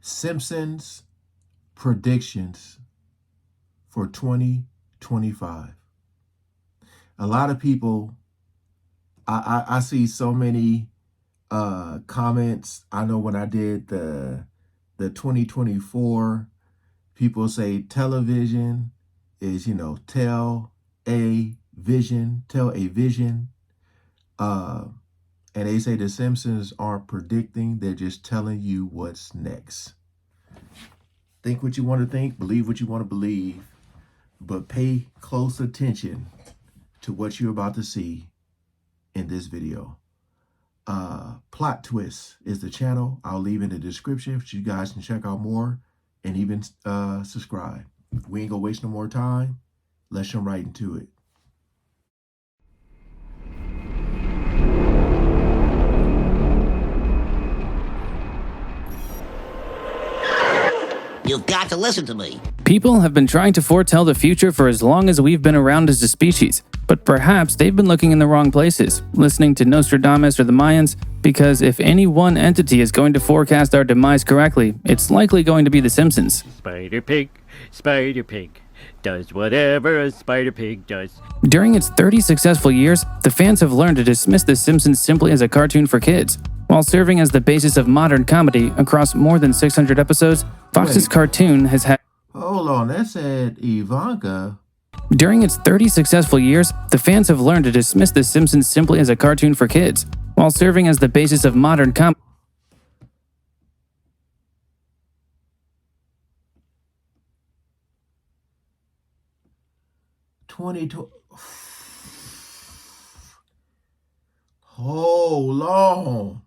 Simpsons predictions for 2025. A lot of people, I see so many comments. I know when I did the 2024, people say television is, tell a vision. And they say the Simpsons aren't predicting, they're just telling you what's next. Think what you want to think, believe what you want to believe, but pay close attention to what you're about to see in this video. Plot Twist is the channel. I'll leave in the description so you guys can check out more and even subscribe. We ain't gonna waste no more time. Let's jump right into it. You've got to listen to me. People have been trying to foretell the future for as long as we've been around as a species, but perhaps they've been looking in the wrong places, listening to Nostradamus or the Mayans, because if any one entity is going to forecast our demise correctly, it's likely going to be the Simpsons. Spider Pig, does whatever a Spider Pig does. During its 30 successful years, the fans have learned to dismiss The Simpsons simply as a cartoon for kids. While serving as the basis of modern comedy across more than 600 episodes, Fox's cartoon has had... Hold on, that said Ivanka. During its 30 successful years, the fans have learned to dismiss The Simpsons simply as a cartoon for kids, while serving as the basis of modern comedy. Hold on.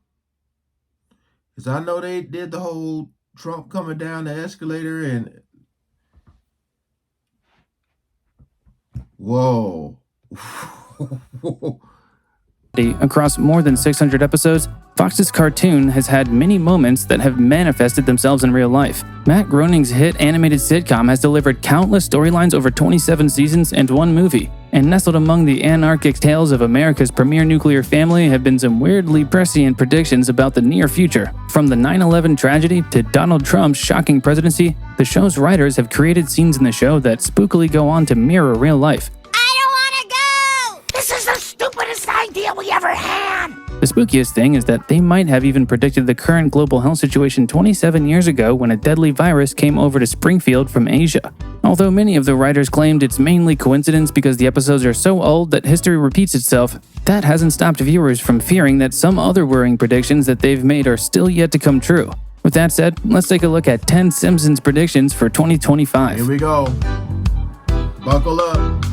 Because I know they did the whole Trump coming down the escalator and... Whoa. Across more than 600 episodes, Fox's cartoon has had many moments that have manifested themselves in real life. Matt Groening's hit animated sitcom has delivered countless storylines over 27 seasons and one movie, and nestled among the anarchic tales of America's premier nuclear family have been some weirdly prescient predictions about the near future. From the 9/11 tragedy to Donald Trump's shocking presidency, the show's writers have created scenes in the show that spookily go on to mirror real life. This is the stupidest idea we ever had! The spookiest thing is that they might have even predicted the current global health situation 27 years ago when a deadly virus came over to Springfield from Asia. Although many of the writers claimed it's mainly coincidence because the episodes are so old that history repeats itself, that hasn't stopped viewers from fearing that some other worrying predictions that they've made are still yet to come true. With that said, let's take a look at 10 Simpsons predictions for 2025. Here we go. Buckle up.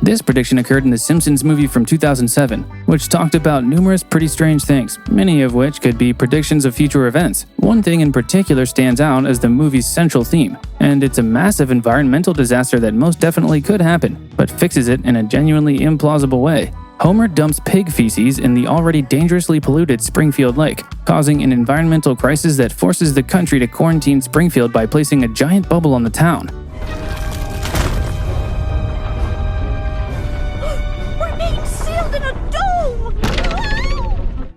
This prediction occurred in the Simpsons movie from 2007, which talked about numerous pretty strange things, many of which could be predictions of future events. One thing in particular stands out as the movie's central theme, and it's a massive environmental disaster that most definitely could happen, but fixes it in a genuinely implausible way. Homer dumps pig feces in the already dangerously polluted Springfield Lake, causing an environmental crisis that forces the country to quarantine Springfield by placing a giant bubble on the town.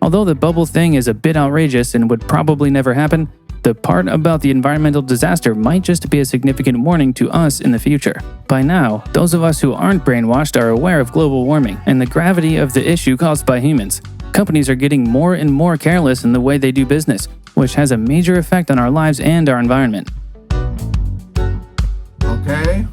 Although the bubble thing is a bit outrageous and would probably never happen, the part about the environmental disaster might just be a significant warning to us in the future. By now, those of us who aren't brainwashed are aware of global warming and the gravity of the issue caused by humans. Companies are getting more and more careless in the way they do business, which has a major effect on our lives and our environment. Okay.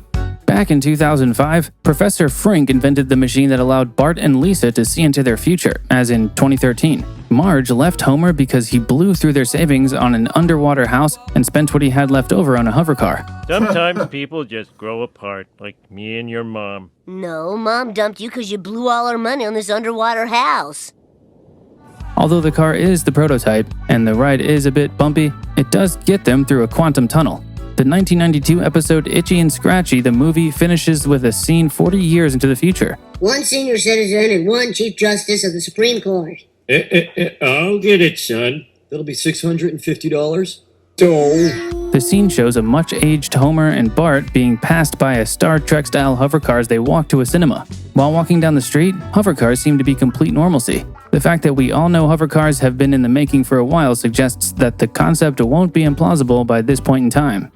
Back in 2005, Professor Frink invented the machine that allowed Bart and Lisa to see into their future, as in 2013. Marge left Homer because he blew through their savings on an underwater house and spent what he had left over on a hovercar. Sometimes people just grow apart, like me and your mom. No, Mom dumped you because you blew all our money on this underwater house. Although the car is the prototype, and the ride is a bit bumpy, it does get them through a quantum tunnel. The 1992 episode Itchy and Scratchy, the movie, finishes with a scene 40 years into the future. One senior citizen and one Chief Justice of the Supreme Court. I'll get it, son. That'll be $650. The scene shows a much-aged Homer and Bart being passed by a Star Trek-style hovercar as they walk to a cinema. While walking down the street, hovercars seem to be complete normalcy. The fact that we all know hover cars have been in the making for a while suggests that the concept won't be implausible by this point in time.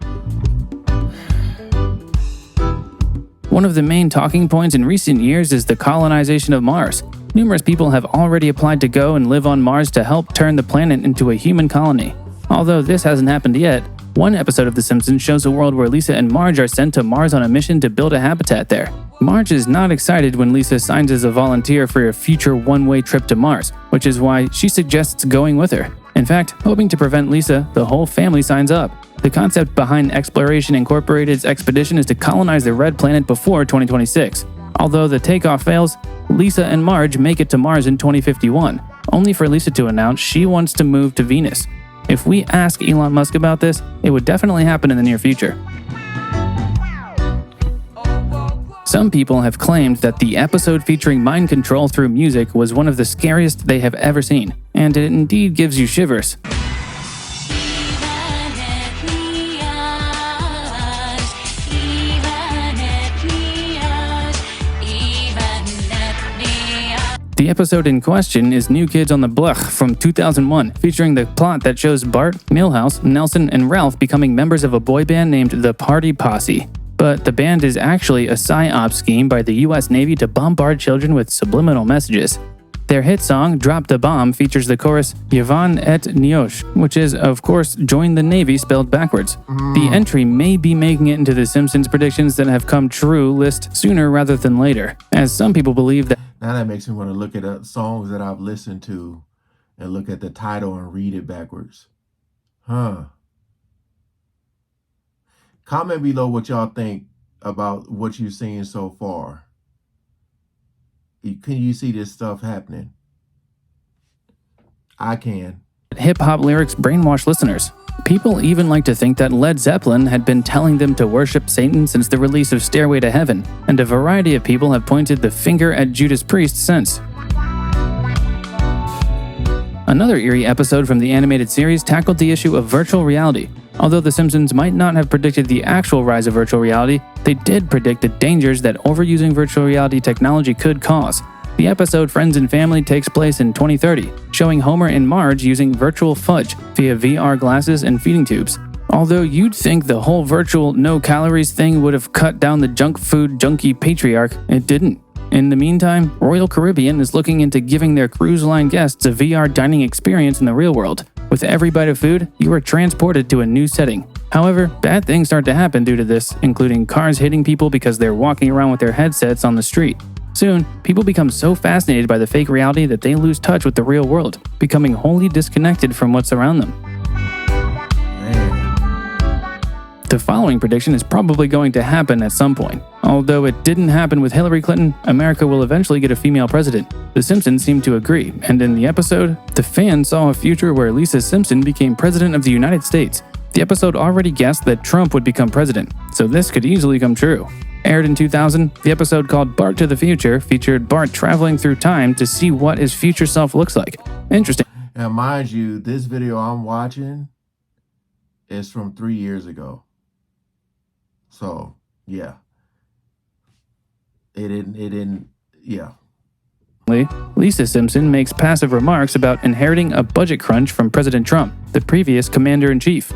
One of the main talking points in recent years is the colonization of Mars. Numerous people have already applied to go and live on Mars to help turn the planet into a human colony. Although this hasn't happened yet, one episode of The Simpsons shows a world where Lisa and Marge are sent to Mars on a mission to build a habitat there. Marge is not excited when Lisa signs as a volunteer for a future one-way trip to Mars, which is why she suggests going with her. In fact, hoping to prevent Lisa, the whole family signs up. The concept behind Exploration Incorporated's expedition is to colonize the Red Planet before 2026. Although the takeoff fails, Lisa and Marge make it to Mars in 2051, only for Lisa to announce she wants to move to Venus. If we ask Elon Musk about this, it would definitely happen in the near future. Some people have claimed that the episode featuring mind control through music was one of the scariest they have ever seen, and it indeed gives you shivers. The episode in question is New Kids on the Block from 2001, featuring the plot that shows Bart, Milhouse, Nelson, and Ralph becoming members of a boy band named the Party Posse. But the band is actually a psyop scheme by the US Navy to bombard children with subliminal messages. Their hit song, Drop the Bomb, features the chorus, Yvonne et Nioche, which is, of course, Join the Navy spelled backwards. The entry may be making it into the Simpsons predictions that have come true list sooner rather than later, as some people believe that. Now that makes me want to look at songs that I've listened to and look at the title and read it backwards. Comment below what y'all think about what you've seen so far. Can you see this stuff happening? I can. Hip-hop lyrics brainwash listeners. People even like to think that Led Zeppelin had been telling them to worship Satan since the release of Stairway to Heaven, and a variety of people have pointed the finger at Judas Priest since. Another eerie episode from the animated series tackled the issue of virtual reality. Although The Simpsons might not have predicted the actual rise of virtual reality, they did predict the dangers that overusing virtual reality technology could cause. The episode Friends and Family takes place in 2030, showing Homer and Marge using virtual fudge via VR glasses and feeding tubes. Although you'd think the whole virtual no-calories thing would have cut down the junk food junkie patriarch, it didn't. In the meantime, Royal Caribbean is looking into giving their cruise line guests a VR dining experience in the real world. With every bite of food, you are transported to a new setting. However, bad things start to happen due to this, including cars hitting people because they're walking around with their headsets on the street. Soon, people become so fascinated by the fake reality that they lose touch with the real world, becoming wholly disconnected from what's around them. The following prediction is probably going to happen at some point. Although it didn't happen with Hillary Clinton, America will eventually get a female president. The Simpsons seem to agree, and in the episode, the fans saw a future where Lisa Simpson became president of the United States. The episode already guessed that Trump would become president, so this could easily come true. Aired in 2000, the episode called Bart To The Future featured Bart traveling through time to see what his future self looks like. Interesting. Now, mind you, this video I'm watching is from 3 years ago. So, yeah. It didn't, yeah. Lisa Simpson makes passive remarks about inheriting a budget crunch from President Trump, the previous commander-in-chief.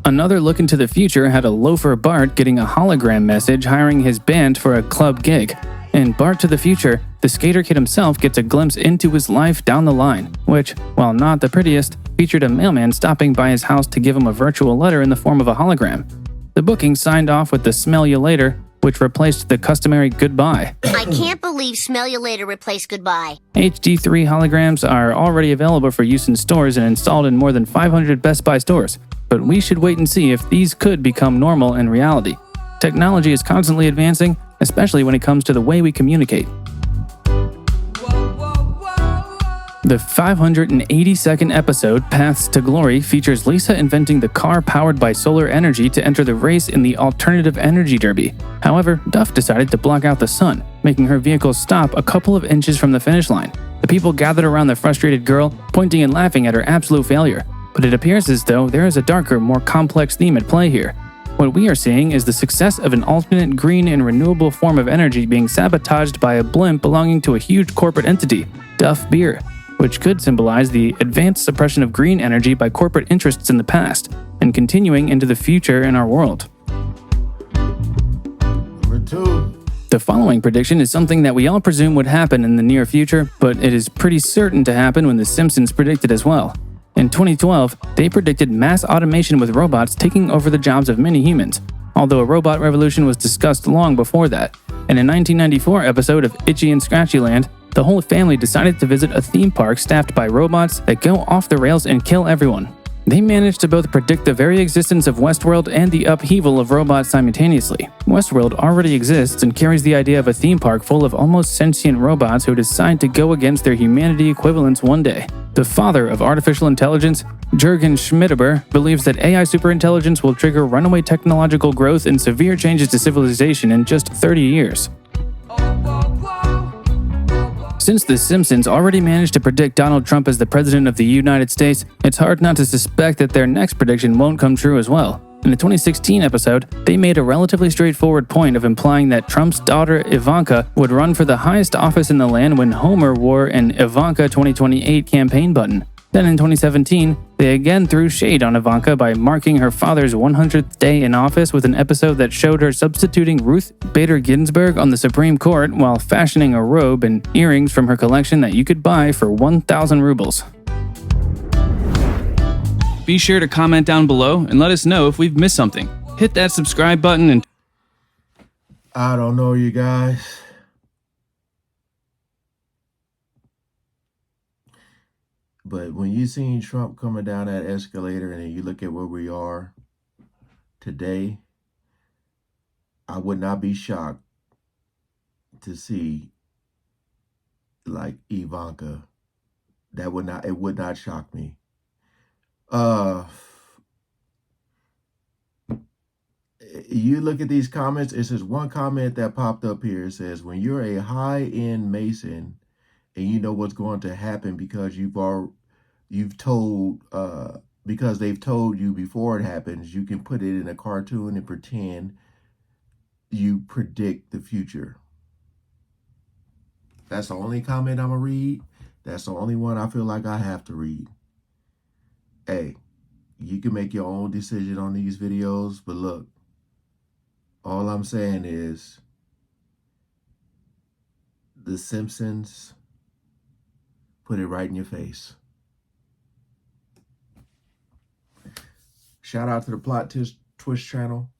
Another look into the future had a loafer Bart getting a hologram message hiring his band for a club gig. In Bart To The Future, the skater kid himself gets a glimpse into his life down the line, which, while not the prettiest, featured a mailman stopping by his house to give him a virtual letter in the form of a hologram. The booking signed off with the Smell You Later, which replaced the customary goodbye. I can't believe Smell You Later replaced goodbye. HD3 holograms are already available for use in stores and installed in more than 500 Best Buy stores, but we should wait and see if these could become normal in reality. Technology is constantly advancing, especially when it comes to the way we communicate. The 582nd episode, Paths to Glory, features Lisa inventing the car powered by solar energy to enter the race in the Alternative Energy Derby. However, Duff decided to block out the sun, making her vehicle stop a couple of inches from the finish line. The people gathered around the frustrated girl, pointing and laughing at her absolute failure. But it appears as though there is a darker, more complex theme at play here. What we are seeing is the success of an alternate green and renewable form of energy being sabotaged by a blimp belonging to a huge corporate entity, Duff Beer, which could symbolize the advanced suppression of green energy by corporate interests in the past and continuing into the future in our world. Number 2. The following prediction is something that we all presume would happen in the near future, but it is pretty certain to happen when The Simpsons predicted as well. In 2012, they predicted mass automation with robots taking over the jobs of many humans, although a robot revolution was discussed long before that. In a 1994 episode of Itchy and Scratchy Land, the whole family decided to visit a theme park staffed by robots that go off the rails and kill everyone. They managed to both predict the very existence of Westworld and the upheaval of robots simultaneously. Westworld already exists and carries the idea of a theme park full of almost sentient robots who decide to go against their humanity equivalents one day. The father of artificial intelligence, Jürgen Schmideber, believes that AI superintelligence will trigger runaway technological growth and severe changes to civilization in just 30 years. Since The Simpsons already managed to predict Donald Trump as the President of the United States, it's hard not to suspect that their next prediction won't come true as well. In the 2016 episode, they made a relatively straightforward point of implying that Trump's daughter Ivanka would run for the highest office in the land when Homer wore an Ivanka 2028 campaign button. Then in 2017, they again threw shade on Ivanka by marking her father's 100th day in office with an episode that showed her substituting Ruth Bader Ginsburg on the Supreme Court while fashioning a robe and earrings from her collection that you could buy for 1,000 rubles. Be sure to comment down below and let us know if we've missed something. Hit that subscribe button and I don't know, you guys. But when you seen Trump coming down that escalator and you look at where we are today, I would not be shocked to see like Ivanka. It would not shock me. You look at these comments, it says one comment that popped up here. It says, when you're a high-end Mason and you know what's going to happen because because they've told you before it happens, you can put it in a cartoon and pretend you predict the future. That's the only comment I'm gonna read. That's the only one I feel like I have to read. Hey, you can make your own decision on these videos, but look, all I'm saying is The Simpsons put it right in your face. Shout out to the Plot Twist channel.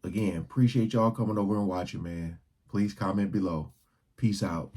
Again, appreciate y'all coming over and watching, man. Please comment below. Peace out.